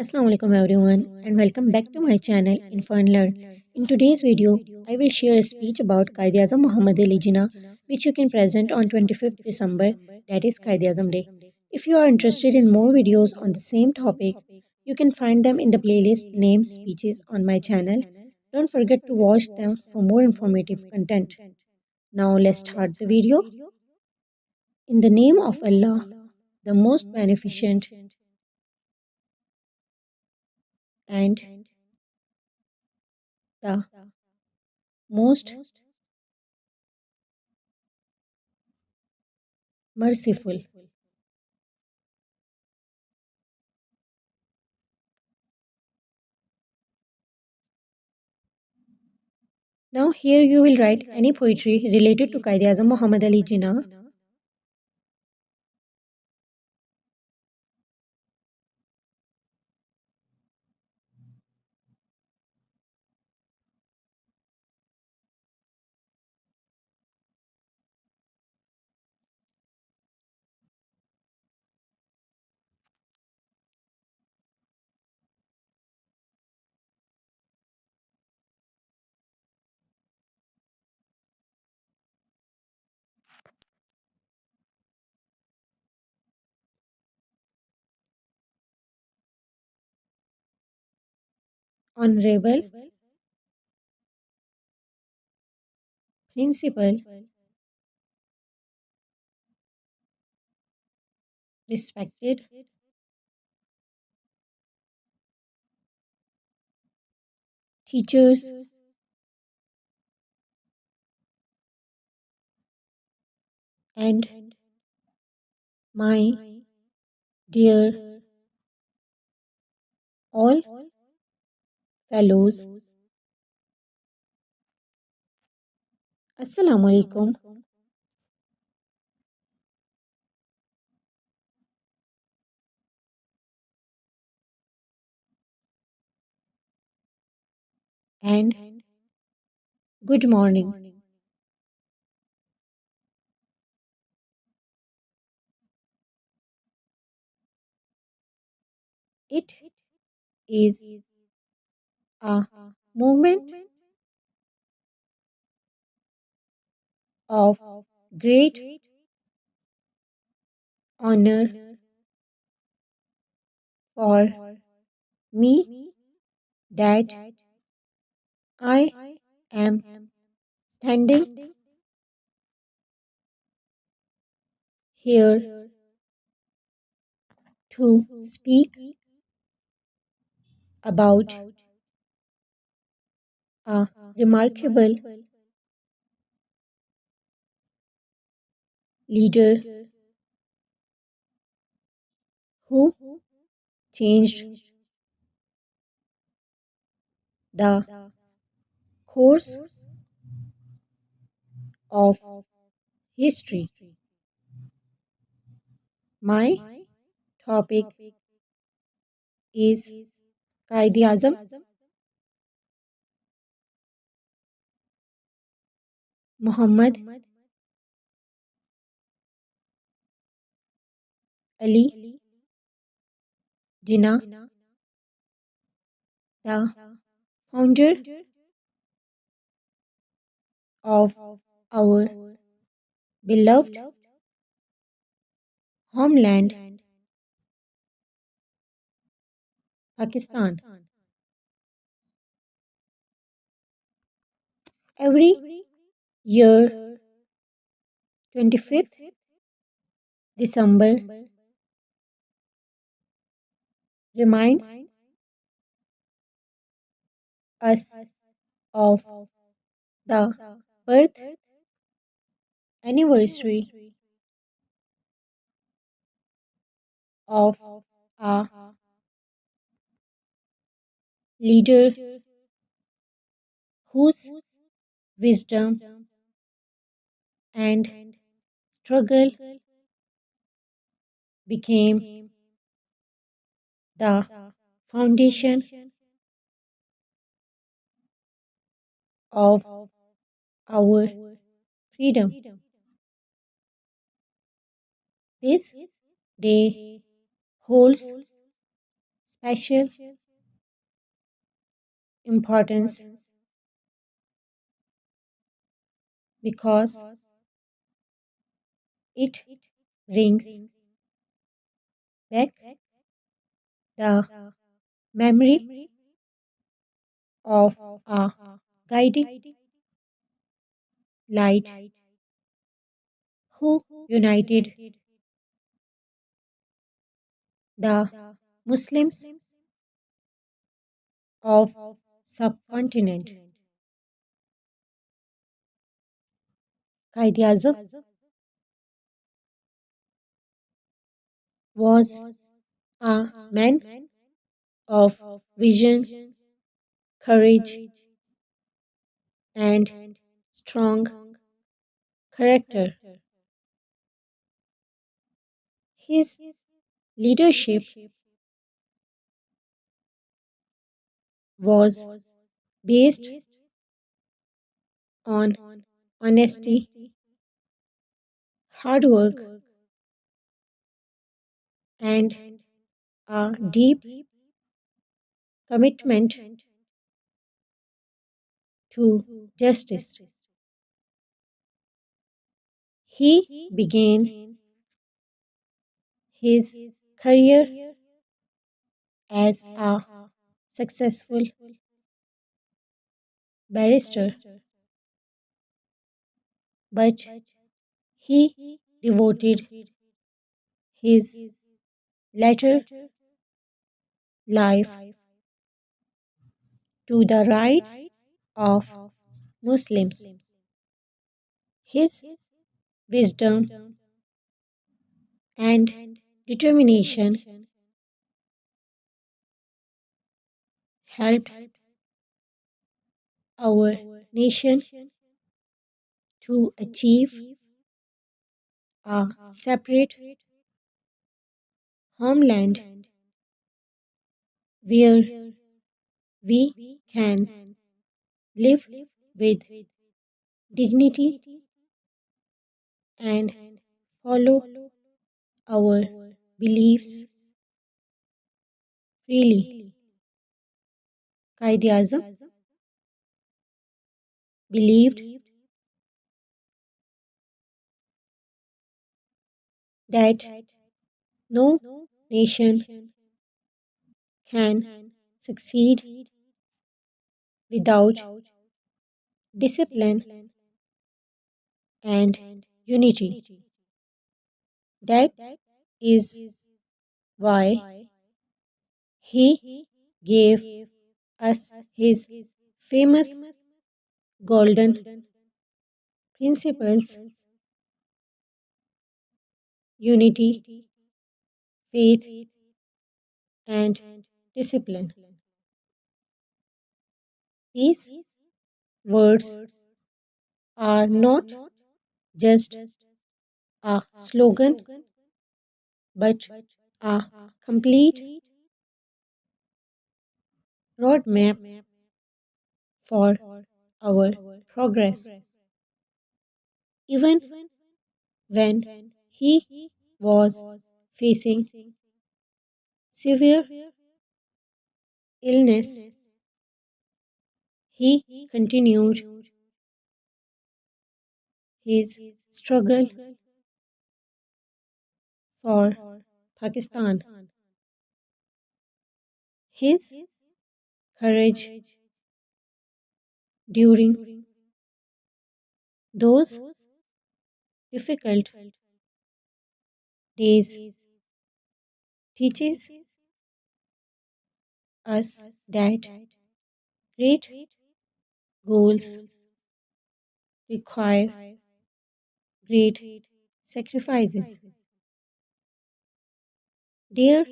Assalamu alaikum everyone and welcome back to my channel Info and Learn. In today's video, I will share a speech about Quaid-e-Azam Muhammad Ali Jinnah which you can present on 25th December, that is Quaid-e-Azam Day. If you are interested in more videos on the same topic, you can find them in the playlist named Speeches on my channel. Don't forget to watch them for more informative content. Now let's start the video. In the name of Allah, the most beneficent and the most merciful. Now here you will write any poetry related to Quaid-e-Azam Muhammad Ali Jinnah. Honorable, principal, respected, teachers, and my dear all fellows. Assalamu alaikum and good morning. It is a moment of great honor for me that I am standing here to speak about a remarkable leader who changed the course of history. My topic is Quaid-e-Azam Muhammad Ali Jinnah, the founder of our beloved homeland, Pakistan. Every year, 25th December, reminds us of the birth anniversary of a leader whose wisdom and struggle became the foundation of our freedom. This day holds special importance because it brings back the memory of a guiding light who united the Muslims of subcontinent. Quaid-e-Azam was a man of vision, courage, and strong character. His leadership was based on honesty, hard work, and a deep commitment to justice. He began his career as a successful barrister, but he devoted his later life to the rights of Muslims. His wisdom and determination helped our nation to achieve a separate homeland where we can live with dignity and follow our beliefs freely. Quaid-e-Azam believed that no nation can succeed without discipline and unity. That is why he gave us his famous golden principles: unity, faith, and discipline. These words are not just a slogan but a complete roadmap for our progress. Even when he was facing severe illness, he continued his struggle for Pakistan. His courage during those difficult days teaches us that great goals require great sacrifices. Dear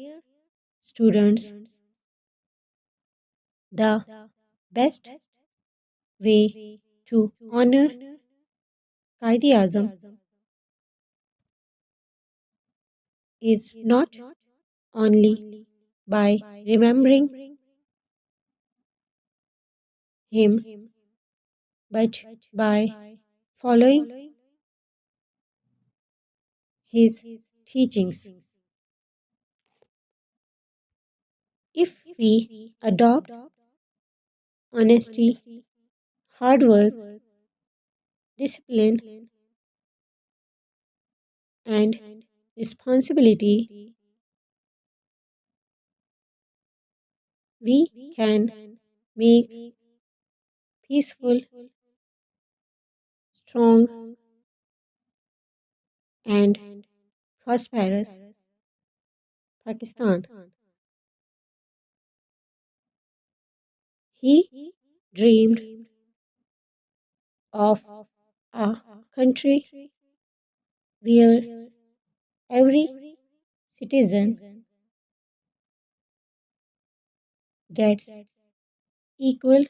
students, the best way to honor Quaid-e-Azam is not only by remembering him but by following his teachings. If we adopt honesty, hard work, discipline, and responsibility, we can make peaceful, strong, and prosperous Pakistan. He dreamed of a country where every citizen gets equal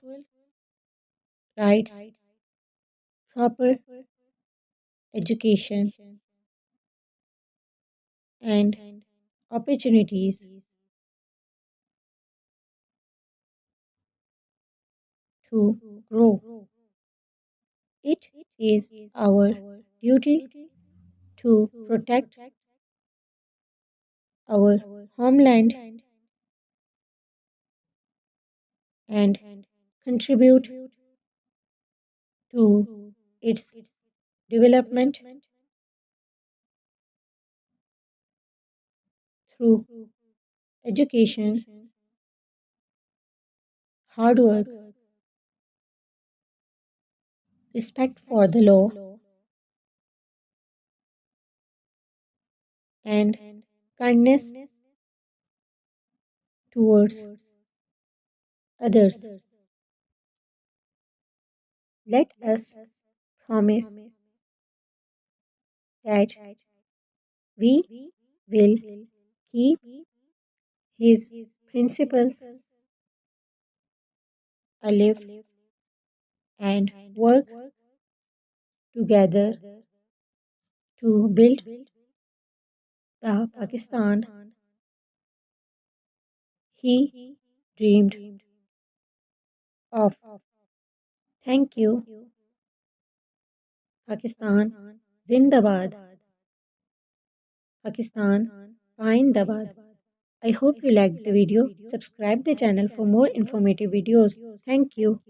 rights, proper education, and opportunities to grow. It is our duty to protect our homeland and contribute to its development through education, hard work, respect for the law, and kindness towards others. Let us promise that we will keep his principles alive and work together to build the Pakistan he dreamed of. Thank you, Pakistan. Zindabad. Pakistan. Paindabad. I hope you liked the video. Subscribe the channel for more informative videos. Thank you.